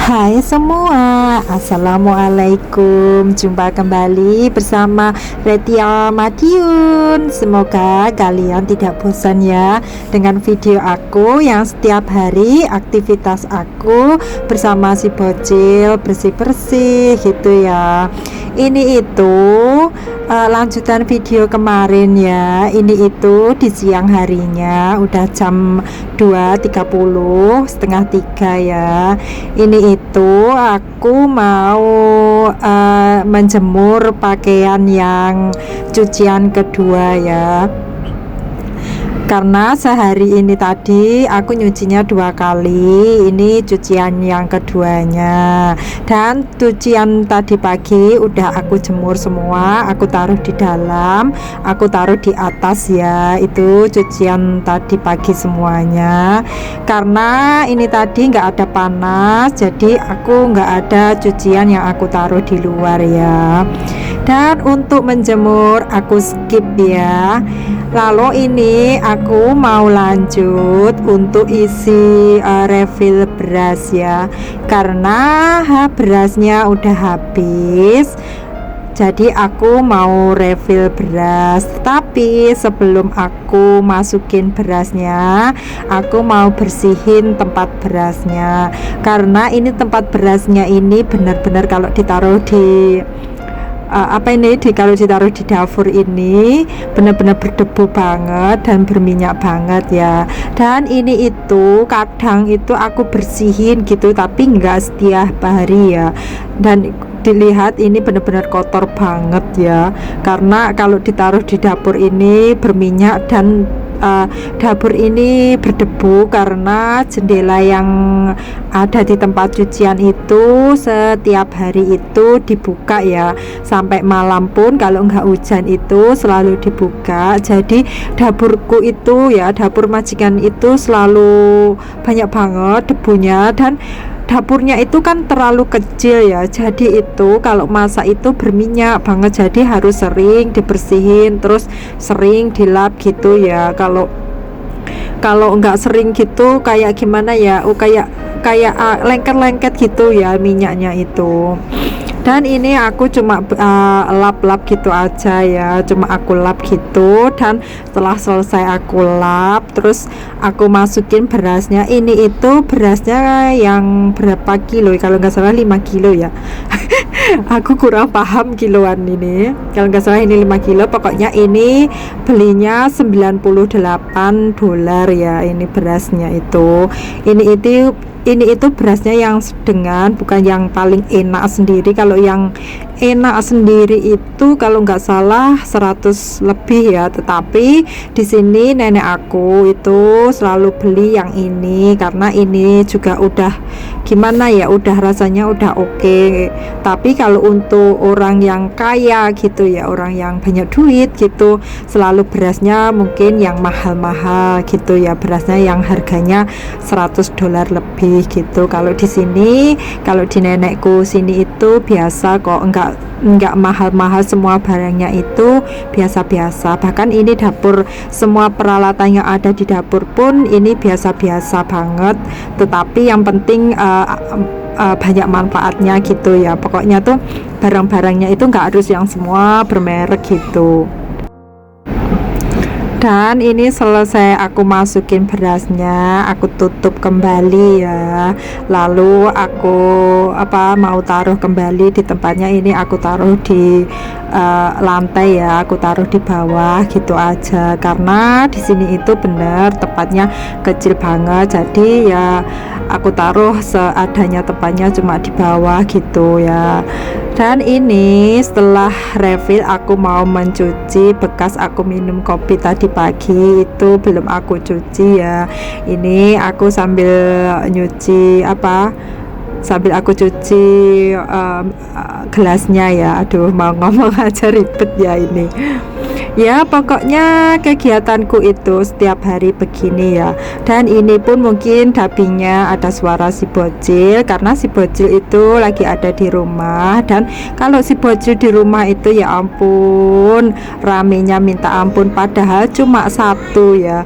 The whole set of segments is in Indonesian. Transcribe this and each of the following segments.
Hai semua, Assalamualaikum. Jumpa kembali bersama Retia Madiun. Semoga kalian tidak bosan ya dengan video aku yang setiap hari aktivitas aku bersama si bocil bersih-bersih gitu ya. Ini itu lanjutan video kemarin ya. Ini itu di siang harinya, udah jam 2.30, setengah 3 ya. Ini itu aku mau menjemur pakaian yang cucian kedua ya, karena sehari ini tadi aku nyucinya 2 kali. Ini cucian yang keduanya, dan cucian tadi pagi udah aku jemur semua, aku taruh di dalam, aku taruh di atas ya. Itu cucian tadi pagi semuanya, karena ini tadi nggak ada panas, jadi aku nggak ada cucian yang aku taruh di luar ya. Dan untuk menjemur aku skip ya. Lalu ini aku mau lanjut untuk isi refill beras ya, karena berasnya udah habis. Jadi aku mau refill beras, tapi sebelum aku masukin berasnya, aku mau bersihin tempat berasnya, karena ini tempat berasnya ini benar-benar kalau ditaruh di kalau ditaruh di dapur ini benar-benar berdebu banget dan berminyak banget ya. Dan ini itu kadang itu aku bersihin gitu, tapi enggak setiap hari ya. Dan dilihat ini benar-benar kotor banget ya, karena kalau ditaruh di dapur ini berminyak, dan dapur ini berdebu karena jendela yang ada di tempat cucian itu setiap hari itu dibuka ya, sampai malam pun kalau nggak hujan itu selalu dibuka. Jadi dapurku itu ya, dapur majikan itu selalu banyak banget debunya, dan dapurnya itu kan terlalu kecil ya, jadi itu kalau masak itu berminyak banget, jadi harus sering dibersihin, terus sering dilap gitu ya. Kalau nggak sering gitu kayak gimana ya, kayak lengket-lengket gitu ya minyaknya itu. Dan ini aku cuma lap-lap gitu aja ya, cuma aku lap gitu. Dan setelah selesai aku lap, terus aku masukin berasnya. Ini itu berasnya yang berapa kilo, kalau nggak salah 5 kilo ya. Aku kurang paham kiloan ini, kalau nggak salah ini 5 kilo. Pokoknya ini belinya $98 ya, ini berasnya itu. Ini itu berasnya yang sedengan, bukan yang paling enak sendiri. Kalau yang enak sendiri itu kalau nggak salah 100 lebih ya, tetapi di sini nenek aku itu selalu beli yang ini, karena ini juga udah gimana ya, udah rasanya udah oke. Tapi kalau untuk orang yang kaya gitu ya, orang yang banyak duit gitu, selalu berasnya mungkin yang mahal-mahal gitu ya, berasnya yang harganya $100 lebih gitu. Kalau di sini, kalau di nenekku sini itu biasa kok, enggak mahal-mahal, semua barangnya itu biasa-biasa. Bahkan ini dapur, semua peralatan yang ada di dapur pun ini biasa-biasa banget, tetapi yang penting banyak manfaatnya gitu ya. Pokoknya tuh barang-barangnya itu enggak harus yang semua bermerek gitu. Dan ini selesai aku masukin berasnya, aku tutup kembali ya. Lalu aku mau taruh kembali di tempatnya. Ini aku taruh di lantai ya, aku taruh di bawah gitu aja, karena di sini itu bener tempatnya kecil banget. Jadi ya aku taruh seadanya tempatnya, cuma di bawah gitu ya. Dan ini setelah refill aku mau mencuci bekas aku minum kopi tadi pagi, itu belum aku cuci ya. Ini aku sambil nyuci sambil aku cuci gelasnya ya. Aduh, mau ngomong aja ribet ya ini. Ya pokoknya kegiatanku itu setiap hari begini ya. Dan ini pun mungkin dubbingnya ada suara si bocil, karena si bocil itu lagi ada di rumah. Dan kalau si bocil di rumah itu ya ampun, ramenya minta ampun, padahal cuma satu ya.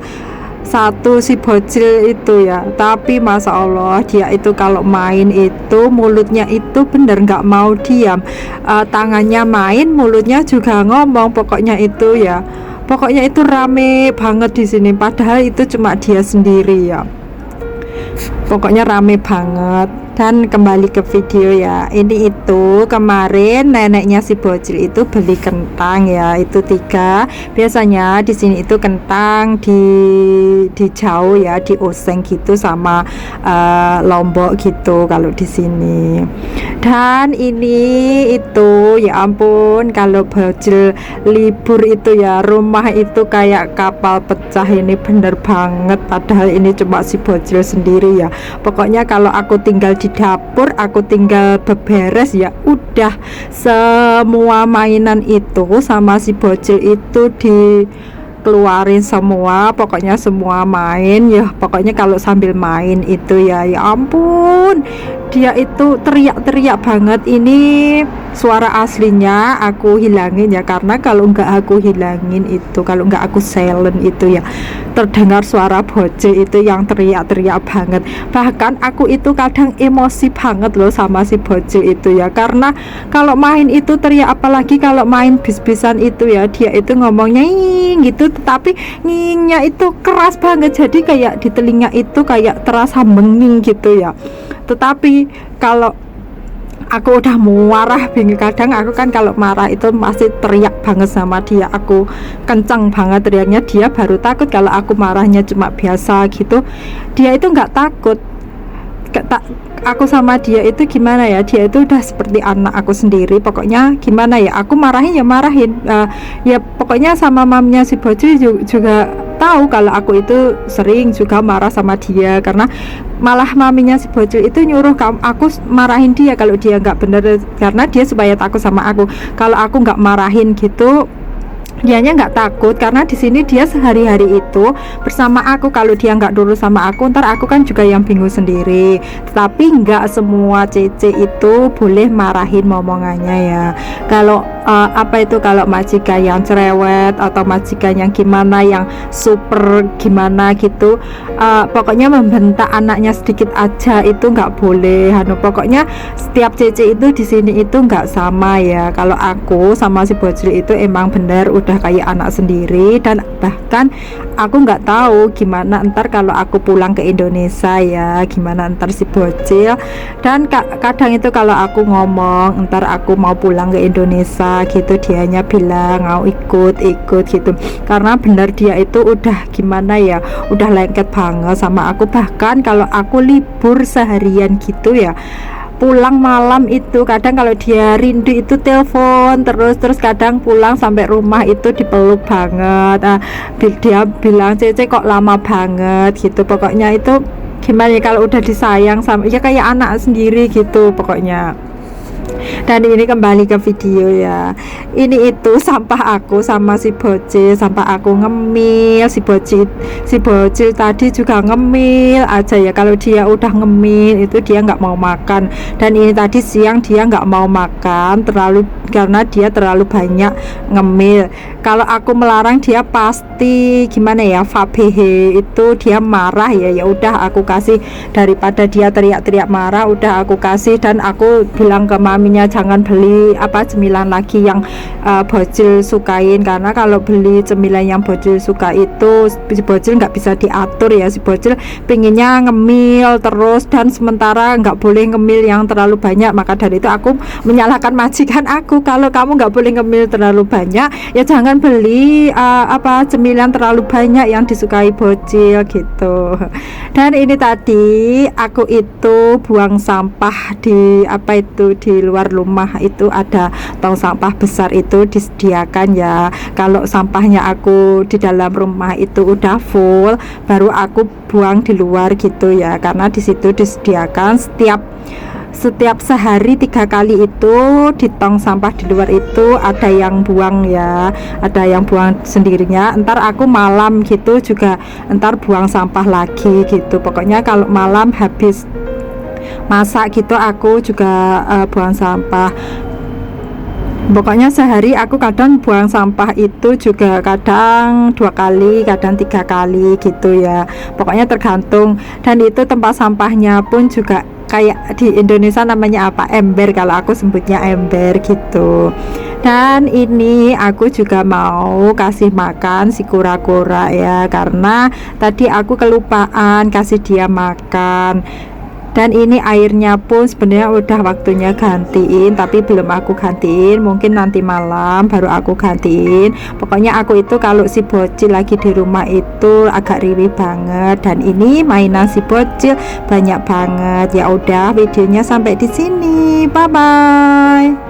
satu si bocil itu ya. Tapi masya Allah dia itu kalau main itu mulutnya itu bener nggak mau diam. Tangannya main, mulutnya juga ngomong. Pokoknya itu ya, pokoknya itu rame banget di sini. Padahal itu cuma dia sendiri ya. Pokoknya rame banget. Dan kembali ke video ya, ini itu kemarin neneknya si bocil itu beli kentang ya, itu 3. Biasanya di sini itu kentang di jauh ya, dioseng gitu sama lombok gitu kalau di sini. Dan ini itu ya ampun, kalau bocil libur itu ya, rumah itu kayak kapal pecah, ini bener banget. Padahal ini cuma si bocil sendiri ya. Pokoknya kalau aku tinggal di dapur, aku tinggal beberes ya udah, semua mainan itu sama si bocil itu dikeluarin semua. Pokoknya semua main ya, pokoknya kalau sambil main itu ya, ya ampun dia itu teriak-teriak banget. Ini suara aslinya aku hilangin ya, karena kalau nggak aku hilangin itu, kalau nggak aku silent itu ya, terdengar suara bocil itu yang teriak-teriak banget. Bahkan aku itu kadang emosi banget loh sama si bocil itu ya, karena kalau main itu teriak, apalagi kalau main bis-bisan itu ya, dia itu ngomongnya nging gitu, tetapi ngingnya itu keras banget, jadi kayak di telinga itu kayak terasa menging gitu ya. Tetapi kalau aku udah marah, bingung, kadang aku kan kalau marah itu masih teriak banget sama dia, aku kencang banget teriaknya. Dia baru takut kalau aku marahnya cuma biasa gitu, dia itu nggak takut. Aku sama dia itu gimana ya, dia itu udah seperti anak aku sendiri. Pokoknya gimana ya, aku marahin ya marahin, ya pokoknya sama mamnya si bocil juga tahu kalau aku itu sering juga marah sama dia, karena malah maminya si bocil itu nyuruh aku marahin dia kalau dia nggak bener, karena dia supaya takut sama aku. Kalau aku nggak marahin gitu, dianya nggak takut, karena di sini dia sehari-hari itu bersama aku. Kalau dia nggak dulu sama aku, ntar aku kan juga yang bingung sendiri. Tetapi nggak semua cece itu boleh marahin momongannya ya. Kalau apa itu, kalau majikan yang cerewet atau majikan yang gimana, yang super gimana gitu, pokoknya membentak anaknya sedikit aja itu nggak boleh. Pokoknya setiap cece itu di sini itu nggak sama ya. Kalau aku sama si bocil itu emang bener udah kayak anak sendiri. Dan bahkan aku nggak tahu gimana ntar kalau aku pulang ke Indonesia ya, gimana ntar si bocil. Dan kadang itu kalau aku ngomong ntar aku mau pulang ke Indonesia gitu, dianya bilang mau ikut gitu, karena bener dia itu udah gimana ya, udah lengket banget sama aku. Bahkan kalau aku libur seharian gitu ya, pulang malam itu kadang kalau dia rindu itu telepon terus kadang pulang sampai rumah itu dipeluk banget. Dia bilang, Cece kok lama banget gitu. Pokoknya itu gimana ya, kalau udah disayang sama ya kayak anak sendiri gitu pokoknya. Dan ini kembali ke video ya, ini itu sampah aku sama si bocil, sampah aku ngemil, si bocil tadi juga ngemil aja ya. Kalau dia udah ngemil itu dia nggak mau makan. Dan ini tadi siang dia nggak mau makan karena dia terlalu banyak ngemil. Kalau aku melarang dia pasti gimana ya, fabehe itu dia marah ya. Ya udah aku kasih, daripada dia teriak-teriak marah, udah aku kasih. Dan aku bilang ke maminya jangan beli cemilan lagi yang bocil sukain, karena kalau beli cemilan yang bocil suka itu si bocil nggak bisa diatur ya. Si bocil pengennya ngemil terus, dan sementara nggak boleh ngemil yang terlalu banyak. Maka dari itu aku menyalahkan majikan aku, kalau kamu nggak boleh ngemil terlalu banyak ya jangan beli cemilan terlalu banyak yang disukai bocil gitu. Dan ini tadi aku itu buang sampah di di luar rumah itu, ada tong sampah besar itu disediakan ya. Kalau sampahnya aku di dalam rumah itu udah full, baru aku buang di luar gitu ya, karena di situ disediakan setiap sehari 3 kali itu di tong sampah di luar itu ada yang buang ya, ada yang buang sendirinya. Ntar aku malam gitu juga ntar buang sampah lagi gitu. Pokoknya kalau malam habis masak gitu aku juga buang sampah. Pokoknya sehari aku kadang buang sampah itu juga kadang 2 kali, kadang 3 kali gitu ya. Pokoknya tergantung. Dan itu tempat sampahnya pun juga kayak di Indonesia namanya apa, ember, kalau aku sebutnya ember gitu. Dan ini aku juga mau kasih makan si kura-kura ya, karena tadi aku kelupaan kasih dia makan. Dan ini airnya pun sebenarnya udah waktunya gantiin, tapi belum aku gantiin, mungkin nanti malam baru aku gantiin. Pokoknya aku itu kalau si bocil lagi di rumah itu agak riwih banget, dan ini mainan si bocil banyak banget. Ya udah, videonya sampai di sini, bye bye.